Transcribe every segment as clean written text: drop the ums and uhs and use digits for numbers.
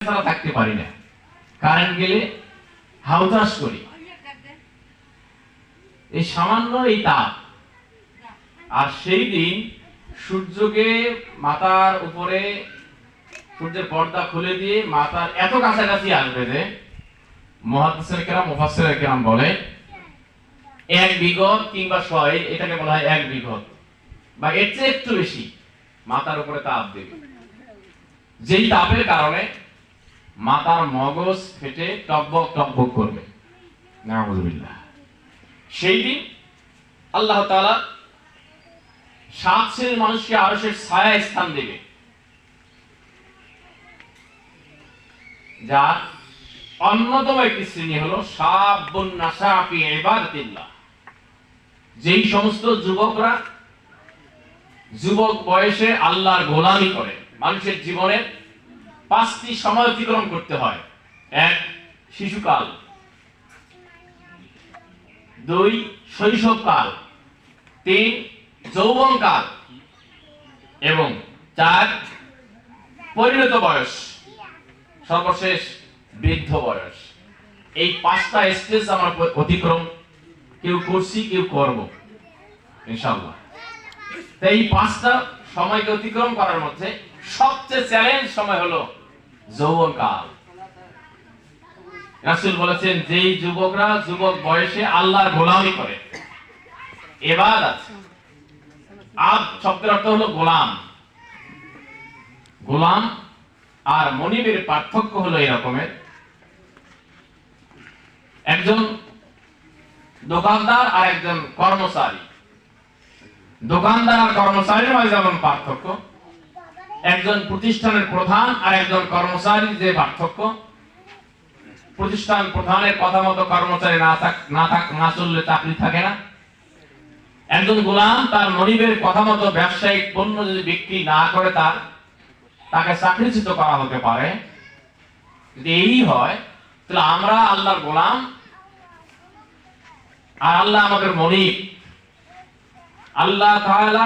ছাড়া থাকতে পারি না, কারেন্ট গেলে হাউতাস করি। এই সামান্য এই তাপ, আর সেই দিন সূর্যকে মাথার উপরে সূর্যের পর্দা খুলে দিয়ে মাথার এত কাছাকাছি আসবে যে মুহাদ্দিসিনে কেরাম মুফাসসিরে কেরাম বলে 1 বিঘত কিংবা 100, এটাকে বলা হয় 1 বিঘত বা এর চেয়ে একটু বেশি মাথার উপরে তাপ দেবে, যেই তাপের কারণে মাথার মগজ ফেটে টকবক টকবক করবে। নাউযুবিল্লাহ। সেই দিন আল্লাহ তাআলা 7 শ্রেণীর মানুষকে আরশের ছায়ায় স্থান দেবে, যার অন্যতম একটি শ্রেণী হলো শাবুন নাশা ফি ইবাদাতিল্লাহ। যেই সমস্ত যুবকরা যুবক বয়সে আল্লাহর গোলামি করে। মানুষের জীবনের 5টি সময় অতিক্রম করতে হয়। 1 শিশুকাল, 2 শৈশবকাল, 3 যৌবনকাল এবং 4 পরিণত বয়স, সর্বশেষ বৃদ্ধ বয়স। এই 5টা স্টেজ আমরা অতিক্রম কেউ করছি, কেউ করব ইনশাআল্লাহ। তাই এই 5টা সময়কে অতিক্রম করার মধ্যে সবচেয়ে চ্যালেঞ্জ সময় হলো যৌবনকাল। রাসূল বলেছেন, যেই যুবকরা যুবক বয়সে আল্লাহর গোলামি করে, ইবাদত, আব শব্দের অর্থ হলো গোলাম। গোলাম আর মনিবের পার্থক্য হলো এরকমের, একজন দোকানদার আর একজন কর্মচারী। দোকানদার আর কর্মচারীর মাঝে যেমন পার্থক্য, একজন প্রতিষ্ঠানের প্রধান আর একজন কর্মচারীর যে পার্থক্য, প্রতিষ্ঠান প্রধানের কথা মতো কর্মচারী না চললে চাকরি থাকে না। একজন গোলাম তার মনিবের কথা মতো ব্যবসায়িক পণ্য যদি বিক্রি না করে তাকে চাকরিচ্যুত করা হতে পারে। যদি এই হয়, তাহলে আমরা আল্লাহর গোলাম আর আল্লাহ আমাদের মনিব। আল্লাহ তাআলা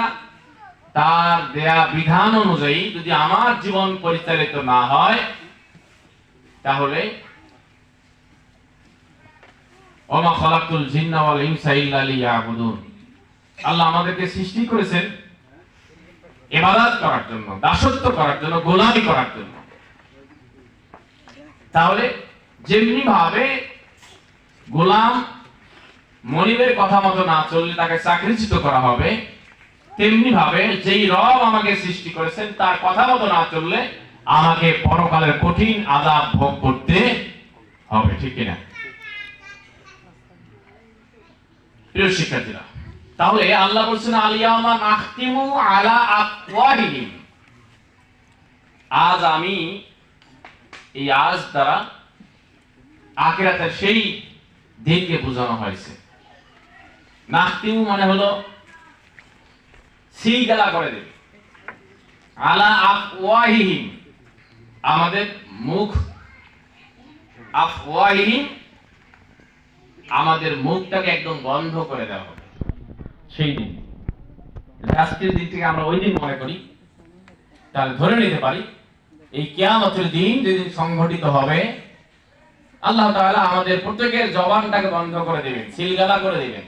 তার দেয়া বিধান অনুযায়ী যদি আমার জীবন পরিচালিত না হয়, তাহলে ওমা খালাকতুল জিন্না ওয়াল ইনসা ইল্লা লিয়াবুদুন। আল্লাহ আমাদেরকে সৃষ্টি করেছেন ইবাদত করার জন্য, দাসত্ব করার জন্য, গোলামি করার জন্য। তাহলে যেমনি ভাবে গোলাম মনিবের কথা মতো না চললে তাকে চাকরিচ্যুত করা হবে, তেমনি ভাবে যেই রব আমাকে সৃষ্টি করেছেন তার কথা মতো না চললে আমাকে পরকালের কঠিন আযাব ভোগ করতে হবে। ঠিক কিনা প্রিয় শিক্ষার্থীরা? তাহলে আল্লাহ বলছেন, আল-ইয়াওমা নাখতিমু আলা আফওয়াহিহিম। আজ আমি, এই আজ দ্বারা আখিরাতের সেই দিনকে বোঝানো হয়েছে। নাখতিমু মানে হলো সিলগালা করে দেবে, আলা আফওয়াহিহিম আমাদের মুখ, আফওয়াহিহিম আমাদের মুখটাকে একদম বন্ধ করে দেওয়া হবে সেই দিন। আজকের দিন থেকে আমরা ওই দিন মনে করি, তাহলে ধরে নিতে পারি এই কিয়ামতের দিন যেদিন সংঘটিত হবে, আল্লাহ তাআলা আমাদের প্রত্যেকের জবানটাকে বন্ধ করে দেবেন, সিলগালা করে দেবেন।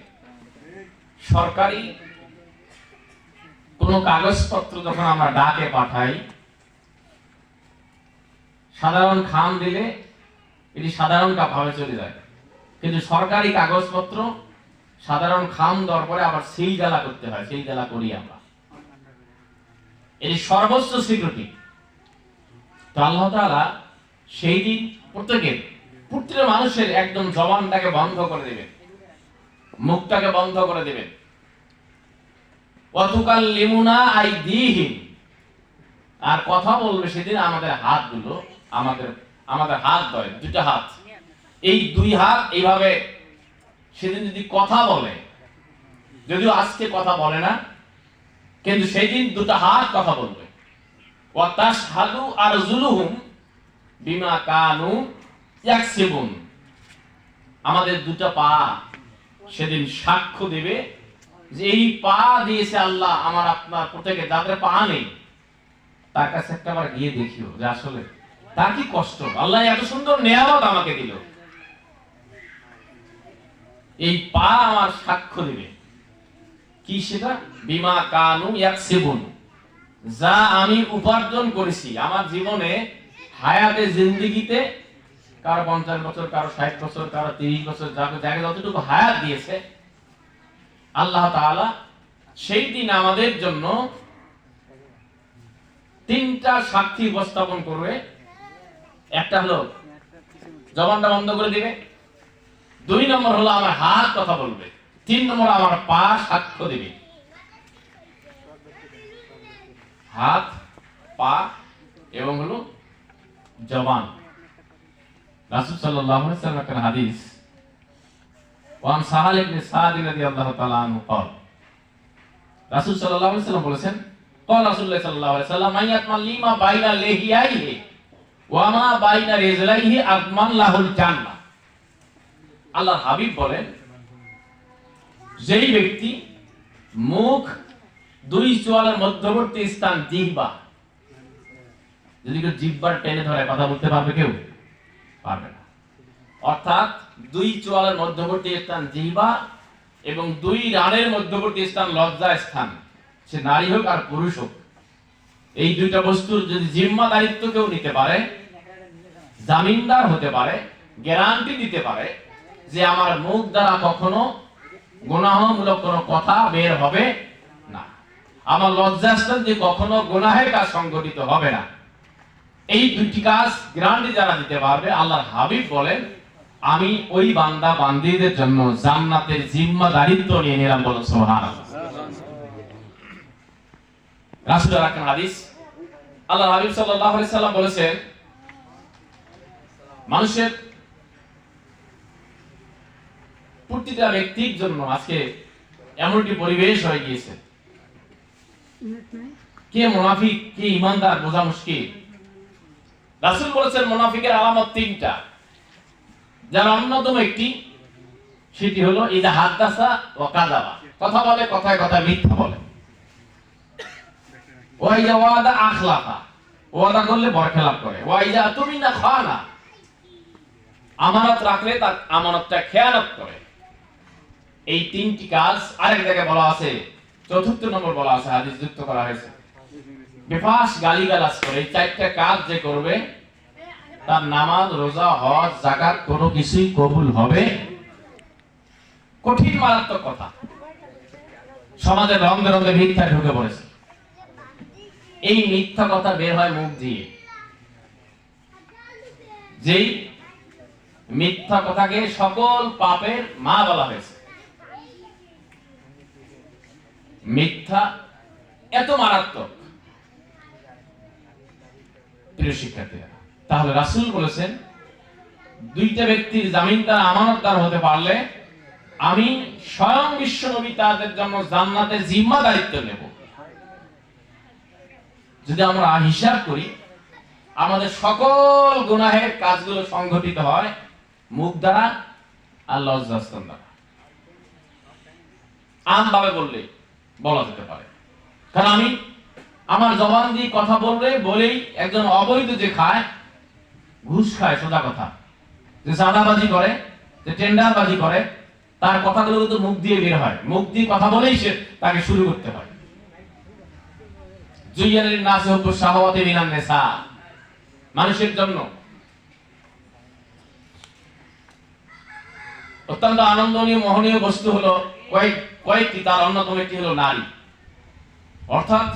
সরকারি কোন কাগজপত্র যখন আমরা ডাকে পাঠাই, সাধারণ খাম দিলে এটি সাধারণ ভাবে চলে যায়, কিন্তু সরকারি কাগজপত্র সাধারণ খাম দেওয়ার পরে আবার সিলগালা করতে হয়। সিলগালা করি আমরা, এটি সর্বোচ্চ সিকিউরিটি। তো আল্লাহ তাআলা সেই দিন প্রত্যেক মানুষের একদম জবানটাকে বন্ধ করে দেবেন, মুখটাকে বন্ধ করে দেবেন। ওয়াতুকাল্লিমুনা আইদিহিম, আর কথা বলবে সেদিন আমাদের হাতগুলো, আমাদের হাত দয়, 2টা হাত, এই 2 হাত এইভাবে সেদিন যদি কথা বলে, যদিও আজকে কথা বলে না, কিন্তু সেই দিন 2টা হাত কথা বলবে। ওয়া তাশহাদু আরজুলুহুম বিমা কানু ইয়াকসিবুন, আমাদের 2টা পা সেদিন সাক্ষ্য দেবে যে এই পা দিয়েছে আল্লাহ আমার আপনার প্রত্যেকে, যাদের পা নেই তার কাছে একটাবার গিয়ে দেখিও যে আসলে তার কি কষ্ট, আল্লাহ এত সুন্দর নেয়ামত আমাকে দিল, এই পা আমার সাক্ষ্য দিবে কি সেটা, বিমা কানু ইয়াকসিবুন, যা আমি উপার্জন করেছি আমার জীবনে, হায়াতে জিন্দেগিতে, কারো 50 বছর, কারো 60 বছর, কারো 30 বছর, যাকে যতটুকু হায়াত দিয়েছে আল্লাহ তাআলা, সেই দিন আমাদের জন্য 3টা সাক্ষী উপস্থাপন করবে। একটা হলো জবানটা বন্ধ করে দিবে, 2 নম্বর হলো আমার হাত কথা বলবে, 3 নম্বর আমার পা সাক্ষ্য দিবে। হাত, পা এবং হলো জবান। রাসূল সাল্লাল্লাহু আলাইহি ওয়াসাল্লাম এর হাদিস, ওয়ান সাহাল ইবনে সাদ রাদিয়াল্লাহু তাআলা আনহু قال, রাসূল সাল্লাল্লাহু আলাইহি ওয়াসাল্লাম বলেছেন, قال রাসূলুল্লাহ সাল্লাল্লাহু আলাইহি ওয়াসাল্লাম, মাইয়াতমান লিমা বাইনা লিহিয়াইহি ওয়া মা বাইনা রিজলাইহি আদমান লাহুল জান্নাহ। আল্লাহর হাবিব বলেন, যেই ব্যক্তি মুখ 2 চোয়ালের মধ্যবর্তী স্থান জিহ্বা, যদি কেউ জিহ্বার টেনে ধরে কথা বলতে পারবে? কেউ পারবে না। অর্থাৎ 2 চোয়ালের মধ্যবর্তী স্থান জিহ্বা এবং 2 রানের মধ্যবর্তী স্থান লজ্জা স্থান, সে নারী হোক আর পুরুষ হোক, এই 2টা বস্তুর যদি জিম্মাদারিত্ব কেউ নিতে পারে, জামিনদার হতে পারে, গ্যারান্টি দিতে পারে যে আমার মুখ দ্বারা কখনো গুনাহমূলক কোনো কথা বের হবে না, আমার লজ্জাস্থান যে কখনো গুনাহের কাজ সংঘটিত হবে না, এই 2টি কাজ গ্যারান্টি যারা দিতে পারবে, আল্লাহর হাবিব বলেন, আমি ওই বান্দা বান্দীদের জন্য জান্নাতের জিম্মাদারিত্ব নিয়ে নিলাম। বলুন সুবহানাল্লাহ। রাসূলের একটা হাদিস, আল্লাহর হাবিব সাল্লাল্লাহু আলাইহি সাল্লাম বলেছেন, মানুষের প্রতিটা ব্যক্তির জন্য আজকে এমন একটি পরিবেশ হয়ে গিয়েছে, কে মুনাফিক কে ঈমানদার বোঝা মুশকিল। রাসূল বলেছেন, মুনাফিকের আলামত 3টা, যার অন্যতম একটি, সেটি হলো ইযা হাদাসা ওয়া কাযাবা, কথা বলে, কথায় কথায় মিথ্যা বলে, ওয়া ইযা ওয়াদা আখলাফা, ওয়াদা করলে বরখেলাপ করে, ওয়া ইযা তুমিনা খানা, আমানত রাখলে তার আমানতটা খেয়ানত করে। এই 3টি কাজ আরেক জায়গায় বলা আছে, 4th নম্বর বলা আছে, হাদিস যুক্ত করা হয়েছে, বেফাস গালিগালাজ করে। এই 4টা কাজ যে করবে তার নামাজ, রোজা, হজ, যাকাত কোনো কিছুই কবুল হবে। কঠিন মারাত্মক কথা, সমাজের রঙে রঙে মিথ্যা ঢুকে পড়েছে। এই মিথ্যা কথা বের হয় মুখ দিয়ে, যেই মিথ্যা কথাকে সকল পাপের মা বলা হয়েছে। মিথ্যা এত মারাত্মক, প্রিয় শিক্ষার্থীরা, তাহলে রাসূল বলেছেন, 2টা ব্যক্তির জামিনদার আমানতদার হতে পারলে আমি স্বয়ং বিশ্ব নবী তাদের জন্য জান্নাতের জিম্মাদারিত্ব নেব। যদি আমরা হিসাব করি, আমাদের সকল গুনাহের কাজগুলো সংঘটিত হয় মুখ দ্বারা আর লজ্জাস্থান দ্বারা। আমভাবে বলা যেতে পারে, কারণ আমি আমার জবান দিয়ে কথা বলেই একজন অবৈধ যে খায়, ঘুষ খায়, সোজা কথা, যে চাঁদাবাজি করে, যে টেন্ডারবাজি করে, তার কথাগুলো কিন্তু মুখ দিয়ে বের হয়, মুখ দিয়ে কথা বলেই সে তাকে শুরু করতে হয়। জুইয়ানিন নাসি হুব্বুশ শাহাওয়াতি মিনান নিসা, মানুষের জন্য অত্যন্ত আনন্দনীয় মোহনীয় বস্তু হলো কয়েকটি, তার অন্যতম একটি হলো নারী। অর্থাৎ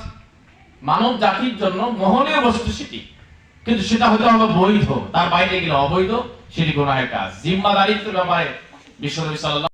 মানব জাতির জন্য মোহনীয় বস্তু সেটি, কিন্তু সেটা হতে হবে বৈধ, তার বাইরে গেলে অবৈধ, সেটি গুনাহের কাজ। জিম্মাদারিত্বের ব্যাপারে বিশ্বনবী সাল্লাল্লাহু